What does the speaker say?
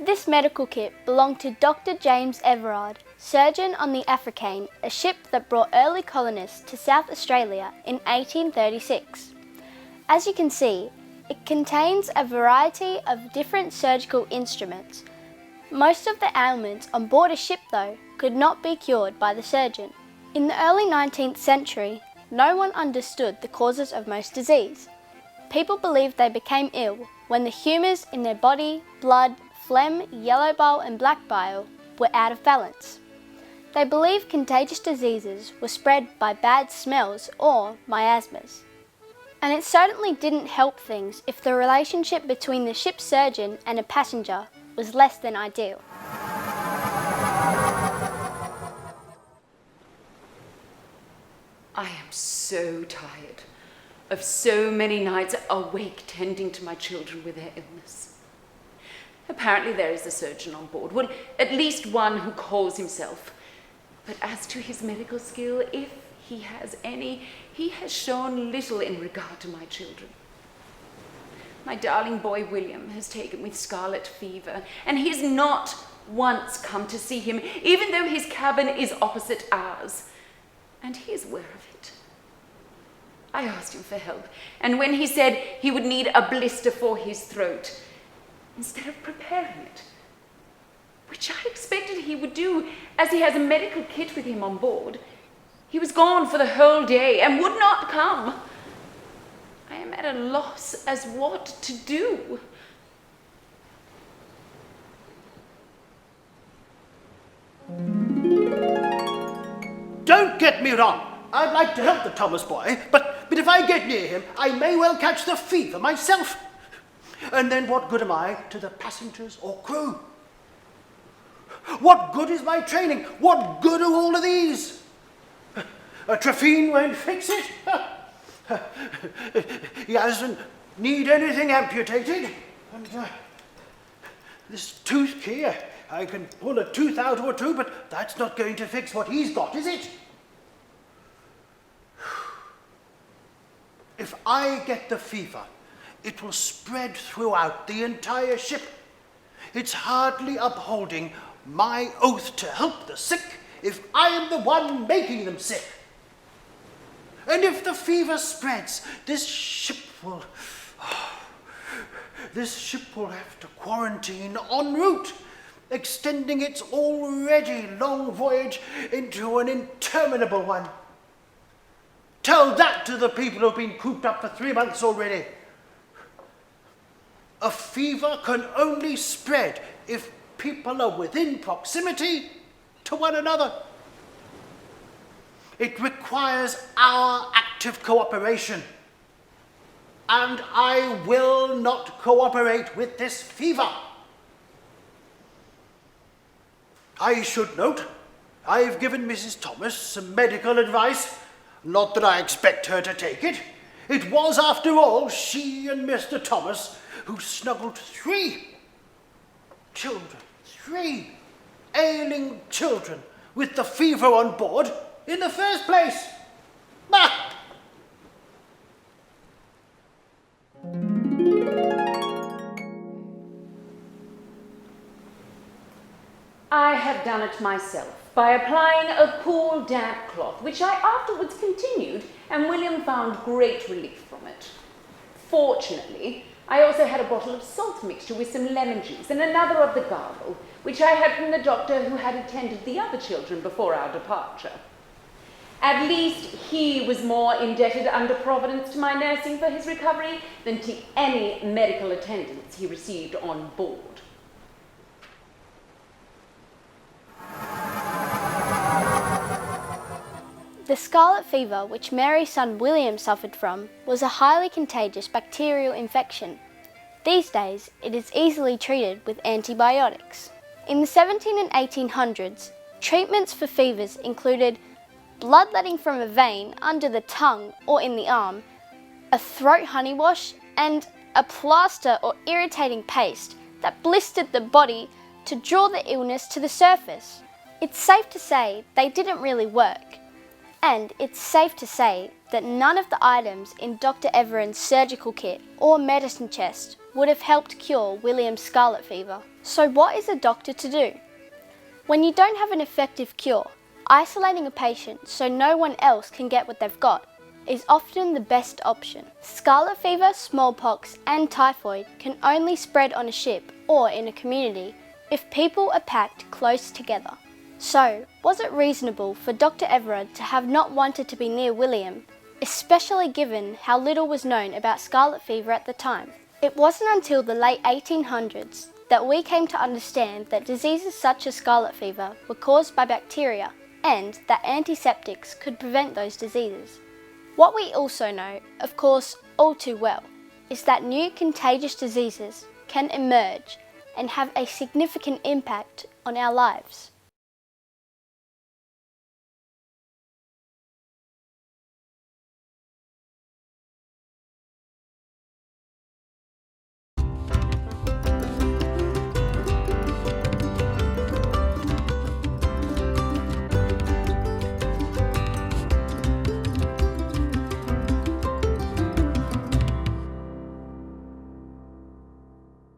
This medical kit belonged to Dr James Everard, surgeon on the Africaine, a ship that brought early colonists to South Australia in 1836. As you can see, it contains a variety of different surgical instruments. Most of the ailments on board a ship, though, could not be cured by the surgeon. In the early 19th century, no one understood the causes of most disease. People believed they became ill when the humours in their body, blood, phlegm, yellow bile and black bile were out of balance. They believed contagious diseases were spread by bad smells or miasmas. And it certainly didn't help things if the relationship between the ship's surgeon and a passenger was less than ideal. I am so tired of so many nights awake tending to my children with their illness. Apparently there is a surgeon on board, well, at least one who calls himself. But as to his medical skill, if he has any, he has shown little in regard to my children. My darling boy William has taken with scarlet fever, and he has not once come to see him, even though his cabin is opposite ours. And he is aware of it. I asked him for help, and when he said he would need a blister for his throat, instead of preparing it, which I expected he would do as he has a medical kit with him on board, he was gone for the whole day and would not come. I am at a loss as what to do. Don't get me wrong. I'd like to help the Thomas boy, but if I get near him, I may well catch the fever myself. And then what good am I to the passengers or crew? What good is my training? What good are all of these? A trephine won't fix it. He doesn't need anything amputated. And this tooth key, I can pull a tooth out or two, but that's not going to fix what he's got, is it? If I get the fever, it will spread throughout the entire ship. It's hardly upholding my oath to help the sick if I am the one making them sick. And if the fever spreads, this ship will have to quarantine en route, extending its already long voyage into an interminable one. Tell that to the people who've been cooped up for 3 months already. A fever can only spread if people are within proximity to one another. It requires our active cooperation. And I will not cooperate with this fever. I should note, I've given Mrs. Thomas some medical advice. Not that I expect her to take it. It was, after all, she and Mr. Thomas who snuggled 3 ailing children with the fever on board in the first place. Bah! I have done it myself by applying a cool, damp cloth, which I afterwards continued, and William found great relief from it. Fortunately, I also had a bottle of salt mixture with some lemon juice and another of the gargle, which I had from the doctor who had attended the other children before our departure. At least he was more indebted under Providence to my nursing for his recovery than to any medical attendance he received on board. The scarlet fever, which Mary's son William suffered from, was a highly contagious bacterial infection. These days, it is easily treated with antibiotics. In the 1700s and 1800s, treatments for fevers included bloodletting from a vein under the tongue or in the arm, a throat honey wash, and a plaster or irritating paste that blistered the body to draw the illness to the surface. It's safe to say they didn't really work. And it's safe to say that none of the items in Dr Everard's surgical kit or medicine chest would have helped cure William's scarlet fever. So what is a doctor to do? When you don't have an effective cure, isolating a patient so no one else can get what they've got is often the best option. Scarlet fever, smallpox and typhoid can only spread on a ship or in a community if people are packed close together. So, was it reasonable for Dr Everard to have not wanted to be near William, especially given how little was known about scarlet fever at the time? It wasn't until the late 1800s that we came to understand that diseases such as scarlet fever were caused by bacteria and that antiseptics could prevent those diseases. What we also know, of course all too well, is that new contagious diseases can emerge and have a significant impact on our lives.